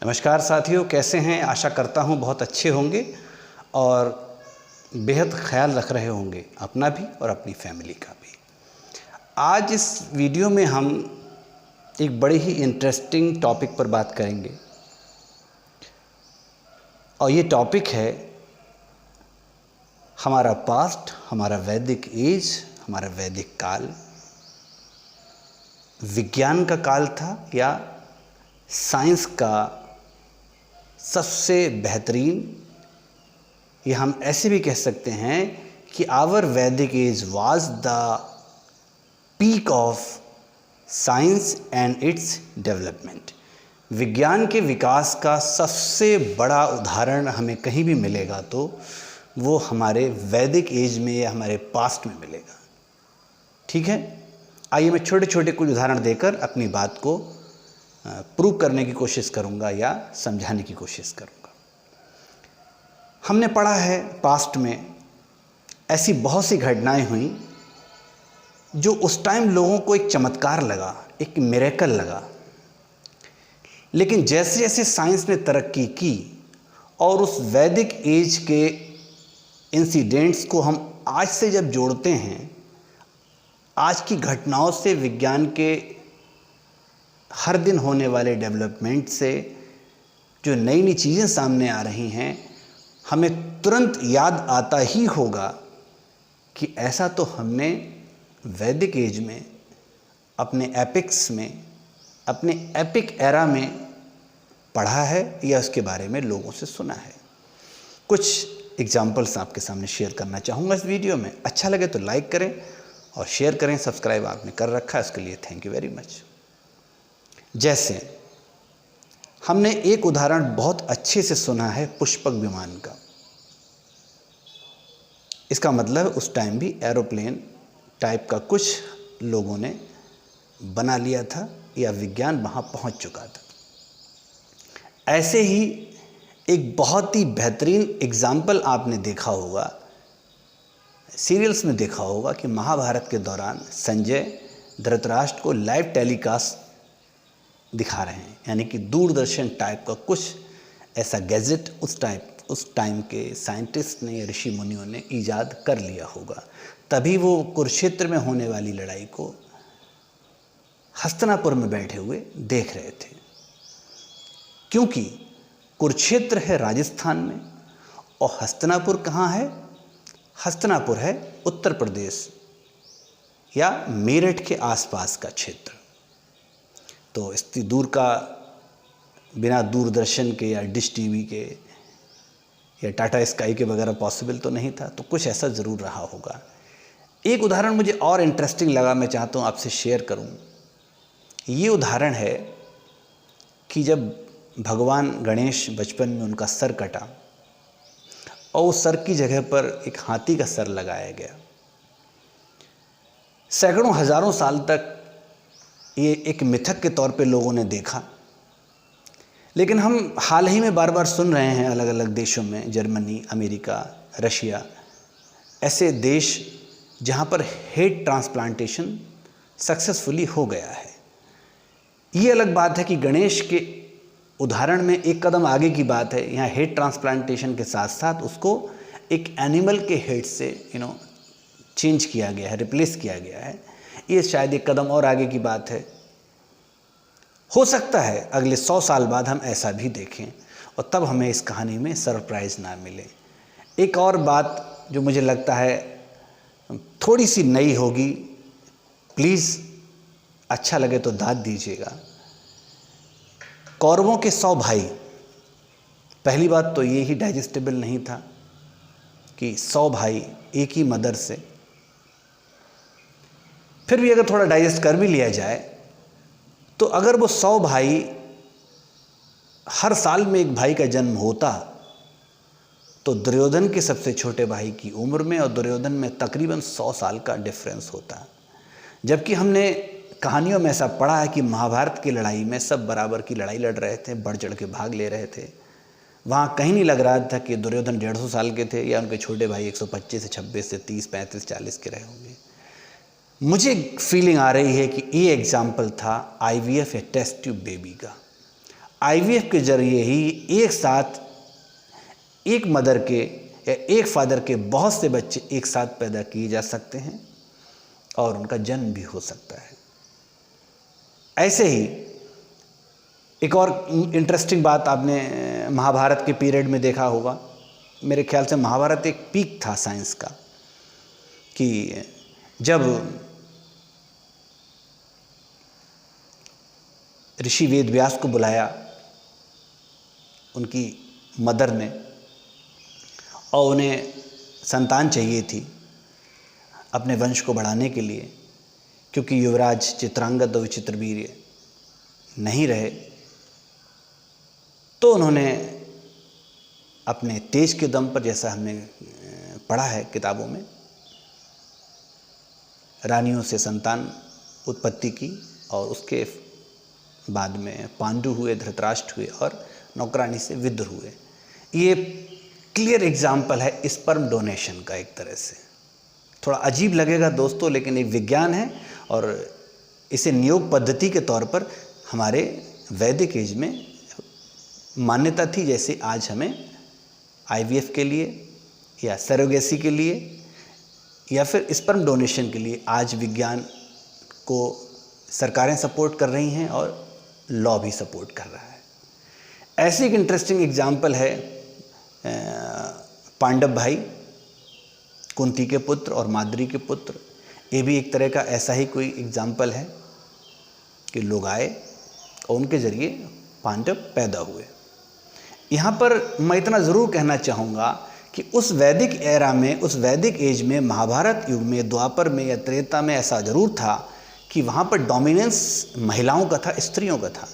नमस्कार साथियों, कैसे हैं? आशा करता हूँ बहुत अच्छे होंगे और बेहद ख्याल रख रहे होंगे अपना भी और अपनी फैमिली का भी। आज इस वीडियो में हम एक बड़े ही इंटरेस्टिंग टॉपिक पर बात करेंगे और ये टॉपिक है हमारा पास्ट, हमारा वैदिक एज, हमारा वैदिक काल विज्ञान का काल था या साइंस का सबसे बेहतरीन, या हम ऐसे भी कह सकते हैं कि our Vedic age was the peak of science and its development. विज्ञान के विकास का सबसे बड़ा उदाहरण हमें कहीं भी मिलेगा तो वो हमारे वैदिक एज में या हमारे पास्ट में मिलेगा। ठीक है, आइए मैं छोटे छोटे कुछ उदाहरण देकर अपनी बात को प्रूव करने की कोशिश करूंगा या समझाने की कोशिश करूंगा। हमने पढ़ा है पास्ट में ऐसी बहुत सी घटनाएं हुई जो उस टाइम लोगों को एक चमत्कार लगा, एक मिरेकल लगा। लेकिन जैसे जैसे साइंस ने तरक्की की और उस वैदिक एज के इंसिडेंट्स को हम आज से जब जोड़ते हैं, आज की घटनाओं से, विज्ञान के हर दिन होने वाले डेवलपमेंट से जो नई नई चीज़ें सामने आ रही हैं, हमें तुरंत याद आता ही होगा कि ऐसा तो हमने वैदिक एज में, अपने एपिक्स में, अपने एपिक एरा में पढ़ा है या उसके बारे में लोगों से सुना है। कुछ एग्जाम्पल्स आपके सामने शेयर करना चाहूँगा इस वीडियो में। अच्छा लगे तो लाइक करें और शेयर करें। सब्सक्राइब आपने कर रखा है, उसके लिए थैंक यू वेरी मच। जैसे हमने एक उदाहरण बहुत अच्छे से सुना है पुष्पक विमान का। इसका मतलब उस टाइम भी एरोप्लेन टाइप का कुछ लोगों ने बना लिया था या विज्ञान वहां पहुंच चुका था। ऐसे ही एक बहुत ही बेहतरीन एग्जाम्पल आपने देखा होगा, सीरियल्स में देखा होगा कि महाभारत के दौरान संजय धृतराष्ट्र को लाइव टेलीकास्ट दिखा रहे हैं, यानी कि दूरदर्शन टाइप का कुछ ऐसा गैजेट उस टाइम के साइंटिस्ट ने या ऋषि मुनियों ने ईजाद कर लिया होगा। तभी वो कुरुक्षेत्र में होने वाली लड़ाई को हस्तिनापुर में बैठे हुए देख रहे थे, क्योंकि कुरुक्षेत्र है राजस्थान में और हस्तिनापुर कहाँ है? हस्तिनापुर है उत्तर प्रदेश या मेरठ के आसपास का क्षेत्र। तो इतनी दूर का बिना दूरदर्शन के या डिश टीवी के या टाटा स्काई के वगैरह पॉसिबल तो नहीं था, तो कुछ ऐसा ज़रूर रहा होगा। एक उदाहरण मुझे और इंटरेस्टिंग लगा, मैं चाहता हूँ आपसे शेयर करूँ। ये उदाहरण है कि जब भगवान गणेश बचपन में उनका सर कटा और उस सर की जगह पर एक हाथी का सर लगाया गया। सैकड़ों हजारों साल तक ये एक मिथक के तौर पे लोगों ने देखा, लेकिन हम हाल ही में बार बार सुन रहे हैं अलग अलग देशों में, जर्मनी, अमेरिका, रशिया, ऐसे देश जहाँ पर हेड ट्रांसप्लांटेशन सक्सेसफुली हो गया है। ये अलग बात है कि गणेश के उदाहरण में एक कदम आगे की बात है। यहाँ हेड ट्रांसप्लांटेशन के साथ साथ उसको एक एनिमल के हेड से चेंज किया गया है, रिप्लेस किया गया है। ये शायद एक कदम और आगे की बात है। हो सकता है अगले 100 साल बाद हम ऐसा भी देखें और तब हमें इस कहानी में सरप्राइज ना मिले। एक और बात जो मुझे लगता है थोड़ी सी नई होगी, प्लीज़ अच्छा लगे तो दाद दीजिएगा। कौरवों के 100 भाई, पहली बात तो ये ही डाइजेस्टेबल नहीं था कि 100 भाई एक ही मदर से। फिर भी अगर थोड़ा डाइजेस्ट कर भी लिया जाए तो अगर वो 100 भाई हर साल में एक भाई का जन्म होता तो दुर्योधन के सबसे छोटे भाई की उम्र में और दुर्योधन में तकरीबन 100 साल का डिफरेंस होता। जबकि हमने कहानियों में ऐसा पढ़ा है कि महाभारत की लड़ाई में सब बराबर की लड़ाई लड़ रहे थे, बढ़ चढ़ के भाग ले रहे थे। वहाँ कहीं नहीं लग रहा था कि दुर्योधन 150 साल के थे या उनके छोटे भाई 125 से 26 से 30, 35, 40 के रहे होंगे। मुझे फीलिंग आ रही है कि ये एग्जाम्पल था IVF या टेस्ट ट्यूब बेबी का। आईवीएफ के जरिए ही एक साथ एक मदर के या एक फादर के बहुत से बच्चे एक साथ पैदा किए जा सकते हैं और उनका जन्म भी हो सकता है। ऐसे ही एक और इंटरेस्टिंग बात आपने महाभारत के पीरियड में देखा होगा। मेरे ख्याल से महाभारत एक पीक था साइंस का, कि जब ऋषि वेद व्यास को बुलाया उनकी मदर ने, और उन्हें संतान चाहिए थी अपने वंश को बढ़ाने के लिए, क्योंकि युवराज चित्रांगद और विचित्रवीर्य नहीं रहे, तो उन्होंने अपने तेज के दम पर, जैसा हमने पढ़ा है किताबों में, रानियों से संतान उत्पत्ति की और उसके बाद में पांडु हुए, धृतराष्ट्र हुए और नौकरानी से विदुर हुए। ये क्लियर एग्जाम्पल है स्पर्म डोनेशन का। एक तरह से थोड़ा अजीब लगेगा दोस्तों, लेकिन एक विज्ञान है और इसे नियोग पद्धति के तौर पर हमारे वैदिक एज में मान्यता थी, जैसे आज हमें आईवीएफ के लिए या सरोगेसी के लिए या फिर स्पर्म डोनेशन के लिए आज विज्ञान को सरकारें सपोर्ट कर रही हैं और लॉ भी सपोर्ट कर रहा है। ऐसे एक इंटरेस्टिंग एग्जाम्पल है पांडव भाई, कुंती के पुत्र और माद्री के पुत्र। ये भी एक तरह का ऐसा ही कोई एग्जाम्पल है कि लोग आए और उनके ज़रिए पांडव पैदा हुए। यहाँ पर मैं इतना ज़रूर कहना चाहूँगा कि उस वैदिक एरा में, उस वैदिक एज में, महाभारत युग में, द्वापर में या त्रेता में ऐसा ज़रूर था कि वहाँ पर डोमिनेंस महिलाओं का था, स्त्रियों का था।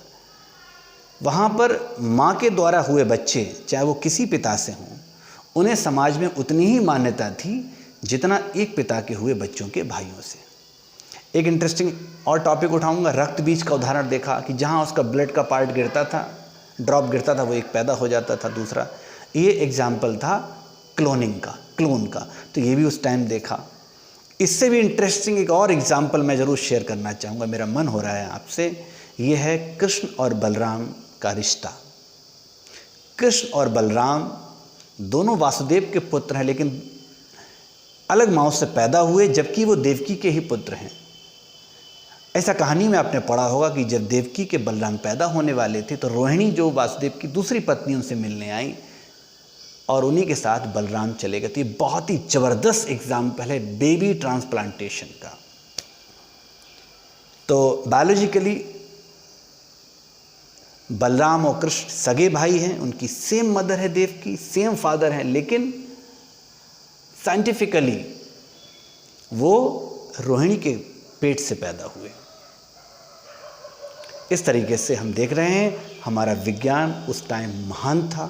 वहाँ पर माँ के द्वारा हुए बच्चे, चाहे वो किसी पिता से हों, उन्हें समाज में उतनी ही मान्यता थी जितना एक पिता के हुए बच्चों के भाइयों से। एक इंटरेस्टिंग और टॉपिक उठाऊंगा, रक्त बीज का उदाहरण देखा कि जहाँ उसका ब्लड का पार्ट गिरता था, ड्रॉप गिरता था, वो एक पैदा हो जाता था दूसरा। ये एग्जाम्पल था क्लोनिंग का, क्लोन का, तो ये भी उस टाइम देखा। इससे भी इंटरेस्टिंग एक और एग्जाम्पल मैं ज़रूर शेयर करना चाहूँगा, मेरा मन हो रहा है आपसे। ये है कृष्ण और बलराम का रिश्ता। कृष्ण और बलराम दोनों वासुदेव के पुत्र हैं, लेकिन अलग माँओं से पैदा हुए, जबकि वो देवकी के ही पुत्र हैं। ऐसा कहानी में आपने पढ़ा होगा कि जब देवकी के बलराम पैदा होने वाले थे तो रोहिणी, जो वासुदेव की दूसरी पत्नी, उनसे मिलने आई और उन्हीं के साथ बलराम चले गए। तो ये बहुत ही ज़बरदस्त एग्जाम्पल है बेबी ट्रांसप्लांटेशन का। तो बायोलॉजिकली बलराम और कृष्ण सगे भाई हैं, उनकी सेम मदर है देवकी, सेम फादर है, लेकिन साइंटिफिकली वो रोहिणी के पेट से पैदा हुए। इस तरीके से हम देख रहे हैं हमारा विज्ञान उस टाइम महान था,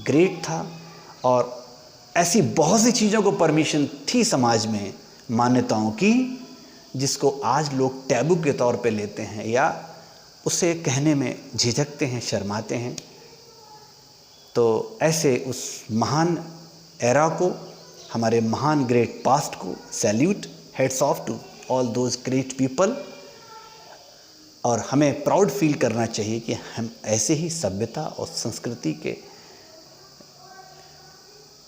ग्रेट था, और ऐसी बहुत सी चीज़ों को परमिशन थी समाज में, मान्यताओं की, जिसको आज लोग टैबू के तौर पे लेते हैं या उसे कहने में झिझकते हैं, शर्माते हैं। तो ऐसे उस महान एरा को, हमारे महान ग्रेट पास्ट को salute, heads off to all those great people. और हमें प्राउड फील करना चाहिए कि हम ऐसे ही सभ्यता और संस्कृति के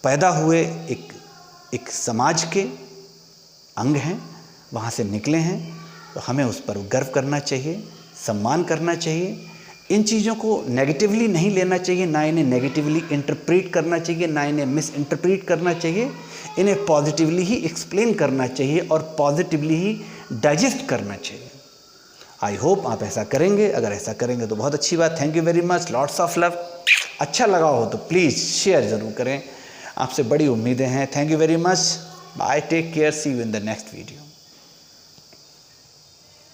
पैदा हुए एक समाज के अंग हैं, वहाँ से निकले हैं। तो हमें उस पर गर्व करना चाहिए, सम्मान करना चाहिए। इन चीज़ों को नेगेटिवली नहीं लेना चाहिए, ना इन्हें नेगेटिवली इंटरप्रेट करना चाहिए, ना इन्हें मिस इंटरप्रेट करना चाहिए। इन्हें पॉजिटिवली ही एक्सप्लेन करना चाहिए और पॉजिटिवली ही डाइजेस्ट करना चाहिए। आई होप आप ऐसा करेंगे। अगर ऐसा करेंगे तो बहुत अच्छी बात। Thank you very much, lots of love. अच्छा लगा हो तो प्लीज़ शेयर ज़रूर करें, आपसे बड़ी उम्मीदें हैं। Thank you very much, bye, take care, see you in the next video.